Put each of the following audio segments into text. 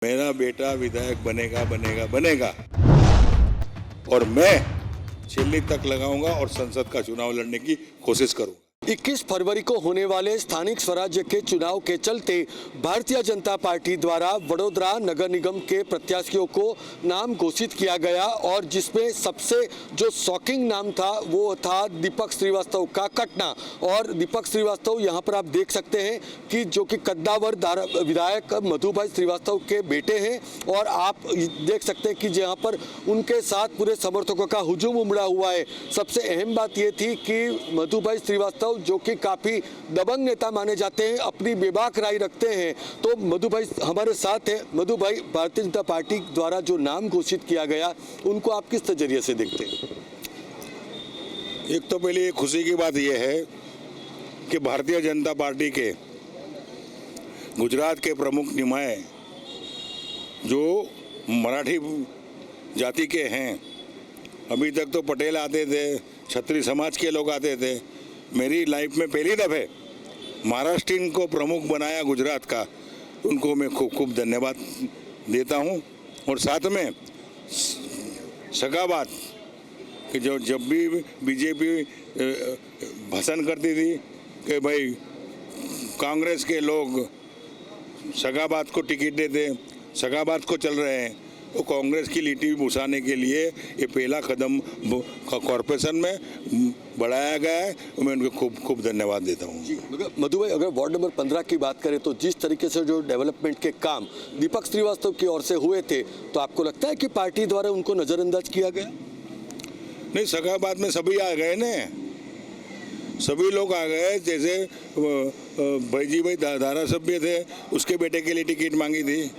मेरा बेटा विधायक बनेगा बनेगा बनेगा और मैं दिल्ली तक लगाऊंगा और संसद का चुनाव लड़ने की कोशिश करूंगा। 21 फरवरी को होने वाले स्थानिक स्वराज्य के चुनाव के चलते भारतीय जनता पार्टी द्वारा वडोदरा नगर निगम के प्रत्याशियों को नाम घोषित किया गया और जिसमें सबसे जो शॉकिंग नाम था वो था दीपक श्रीवास्तव का कटना। और दीपक श्रीवास्तव यहाँ पर आप देख सकते हैं कि जो कि कद्दावर विधायक मधुभाई श्रीवास्तव के बेटे हैं और आप देख सकते हैं कि यहाँ पर उनके साथ पूरे समर्थकों का हुजूम उमड़ा हुआ है। सबसे अहम बात ये थी कि मधुभाई श्रीवास्तव जो कि काफी दबंग नेता माने जाते हैं, अपनी बेबाक राय रखते हैं। तो मधु भाई हमारे साथ है। मधु भाई, भारतीय जनता पार्टी द्वारा जो नाम घोषित किया गया उनको आप किस नजरिए से देखते हैं? एक तो पहले खुशी की बात यह है कि भारतीय जनता पार्टी के गुजरात के प्रमुख निमाए जो मराठी जाति के हैं, अभी तक तो पटेल आते थे, क्षत्रिय समाज के लोग आते थे। मेरी लाइफ में पहली दफ़े महाराष्ट्रीयन को प्रमुख बनाया गुजरात का, उनको मैं खूब खूब धन्यवाद देता हूं। और साथ में सगा बात कि जो जब भी बीजेपी भाषण करती थी कि भाई कांग्रेस के लोग सगा बात को टिकट देते, सगा बात को चल रहे हैं, तो कांग्रेस की लीटी घुसाने के लिए ये पहला कदम कॉरपोरेशन में बढ़ाया गया है। मैं उनको खूब खूब धन्यवाद देता हूँ। मधु भाई, अगर वार्ड नंबर 15 की बात करें तो जिस तरीके से जो डेवलपमेंट के काम दीपक श्रीवास्तव की ओर से हुए थे, तो आपको लगता है कि पार्टी द्वारा उनको नज़रअंदाज किया गया? नहीं, सगाबाद में सभी आ गए ना, सभी लोग आ गए। जैसे भाईजी भाई धारासभ्य थे, उसके बेटे के लिए टिकट मांगी थी।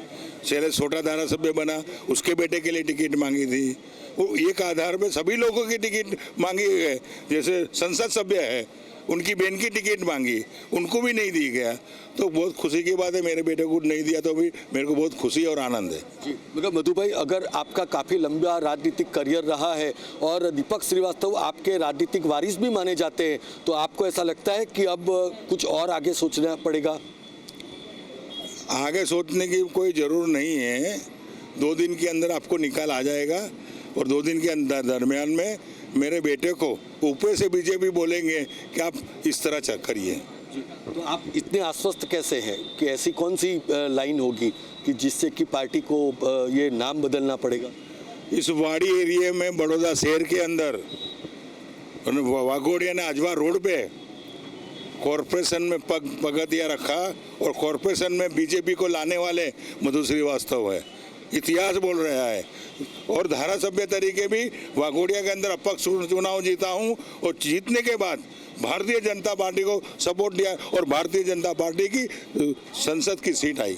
शैलेश छोटा धारासभ्य बना, उसके बेटे के लिए टिकट मांगी थी। वो एक आधार पे सभी लोगों की टिकट मांगी है। जैसे संसद सभ्य है, उनकी बहन की टिकट मांगी, उनको भी नहीं दी गया। तो बहुत खुशी की बात है, मेरे बेटे को नहीं दिया तो भी मेरे को बहुत खुशी और आनंद है जी। मगर मधु भाई, अगर आपका काफ़ी लंबा राजनीतिक करियर रहा है और दीपक श्रीवास्तव आपके राजनीतिक वारिस भी माने जाते हैं, तो आपको ऐसा लगता है कि अब कुछ और आगे सोचना पड़ेगा? आगे सोचने की कोई ज़रूर नहीं है। 2 दिन के अंदर आपको निकाल आ जाएगा और 2 दिन के अंदर दरमियान में मेरे बेटे को ऊपर से बीजेपी बोलेंगे कि आप इस तरह करिए। तो आप इतने आश्वस्त कैसे हैं कि ऐसी कौन सी लाइन होगी कि जिससे कि पार्टी को ये नाम बदलना पड़ेगा? इस वाड़ी एरिया में बड़ौदा शहर के अंदर वाघोड़िया ने अजवा रोड पे कॉरपोरेशन में पगतिया रखा और कॉरपोरेशन में बीजेपी को लाने वाले मधु श्रीवास्तव है। इतिहास बोल रहा है। और धारासभ्य तरीके भी वाघोड़िया के अंदर अपक्ष चुनाव जीता हूं और जीतने के बाद भारतीय जनता पार्टी को सपोर्ट दिया और भारतीय जनता पार्टी की संसद की सीट आई।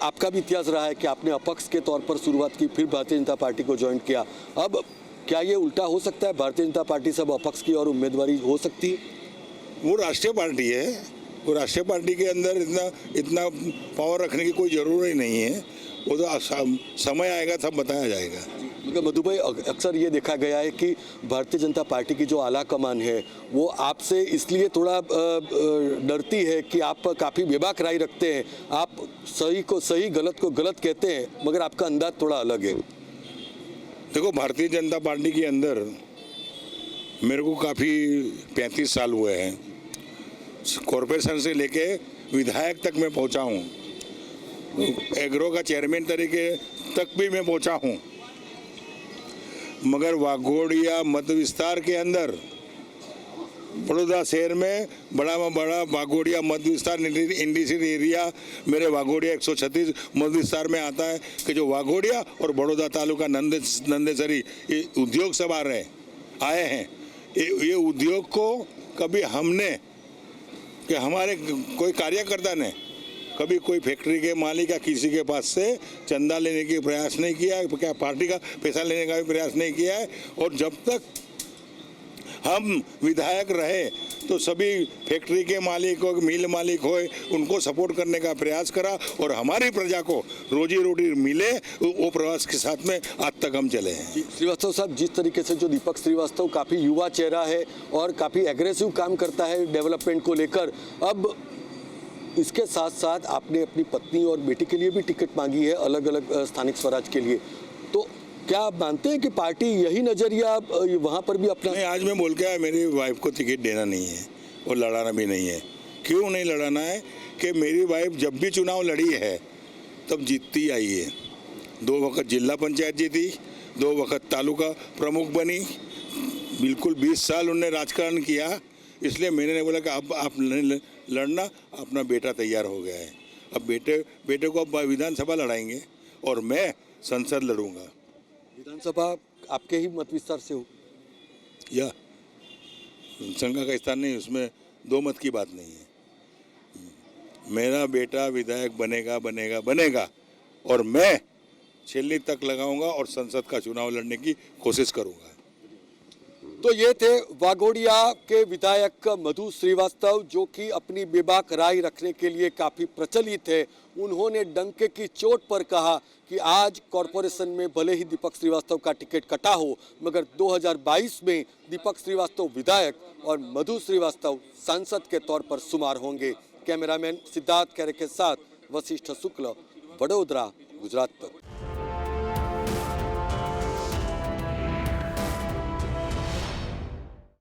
आपका भी इतिहास रहा है कि आपने अपक्ष के तौर पर शुरुआत की, फिर भारतीय जनता पार्टी को ज्वाइन किया। अब क्या ये उल्टा हो सकता है? भारतीय जनता पार्टी से अब अपक्ष की और उम्मीदवारी हो सकती है? वो राष्ट्रीय पार्टी है, वो राष्ट्रीय पार्टी के अंदर इतना पावर रखने की कोई ज़रूरत ही नहीं है। वो तो समय आएगा तब बताया जाएगा। मगर मधु भाई, अक्सर ये देखा गया है कि भारतीय जनता पार्टी की जो आला कमान है वो आपसे इसलिए थोड़ा डरती है कि आप काफ़ी बेबाक राय रखते हैं। आप सही को सही, गलत को गलत कहते हैं, मगर आपका अंदाज थोड़ा अलग है। देखो, भारतीय जनता पार्टी के अंदर मेरे को काफ़ी 35 साल हुए हैं। कॉरपोरेशन से लेके विधायक तक मैं पहुंचा हूं, एग्रो का चेयरमैन तरीके तक भी मैं पहुंचा हूं। मगर वाघोड़िया मत विस्तार के अंदर बड़ौदा शहर में बड़ा वाघोड़िया मत विस्तार इंडस्ट्रियल एरिया मेरे वाघोड़िया 136 मत विस्तार में आता है कि जो वाघोड़िया और बड़ौदा तालुका नंदेसरी ये उद्योग सब आए हैं। ये उद्योग को कभी हमने कि हमारे कोई कार्यकर्ता ने कभी कोई फैक्ट्री के मालिक या किसी के पास से चंदा लेने की प्रयास नहीं किया है, क्या पार्टी का पैसा लेने का भी प्रयास नहीं किया है। और जब तक हम विधायक रहे तो सभी फैक्ट्री के मालिक हो, मिल मालिक हो, उनको सपोर्ट करने का प्रयास करा और हमारी प्रजा को रोजी रोटी मिले, वो प्रयास के साथ में आज तक हम चले हैं। श्रीवास्तव साहब, जिस तरीके से जो दीपक श्रीवास्तव काफ़ी युवा चेहरा है और काफ़ी एग्रेसिव काम करता है डेवलपमेंट को लेकर, अब इसके साथ साथ आपने अपनी पत्नी और बेटी के लिए भी टिकट मांगी है अलग अलग स्थानिक स्वराज के लिए, तो क्या आप मानते हैं कि पार्टी यही नजरिया वहाँ पर भी अपना? नहीं, आज मैं बोल के आया मेरी वाइफ को टिकट देना नहीं है और लड़ाना भी नहीं है। क्यों नहीं लड़ाना है कि मेरी वाइफ जब भी चुनाव लड़ी है तब जीतती आई है। 2 वक्त जिला पंचायत जीती, 2 वक्त तालुका प्रमुख बनी, बिल्कुल 20 साल उन्होंने राजकारण किया। इसलिए मैंने नहीं बोला कि अब आप लड़ना, अपना बेटा तैयार हो गया है। अब बेटे को अब विधानसभा लड़ाएंगे और मैं संसद लड़ूंगा। विधानसभा आपके ही मत विस्तार से हो? या शंका का स्थान नहीं, उसमें 2 मत की बात नहीं है। मेरा बेटा विधायक बनेगा और मैं छेल्ली तक लगाऊंगा और संसद का चुनाव लड़ने की कोशिश करूंगा। तो ये थे वाघोडिया के विधायक मधु श्रीवास्तव, जो कि अपनी बेबाक राय रखने के लिए काफ़ी प्रचलित है। उन्होंने डंके की चोट पर कहा कि आज कॉरपोरेशन में भले ही दीपक श्रीवास्तव का टिकट कटा हो, मगर 2022 में दीपक श्रीवास्तव विधायक और मधु श्रीवास्तव सांसद के तौर पर शुमार होंगे। कैमरामैन सिद्धार्थ खैरे के साथ वशिष्ठ शुक्ल, वडोदरा, गुजरात तक।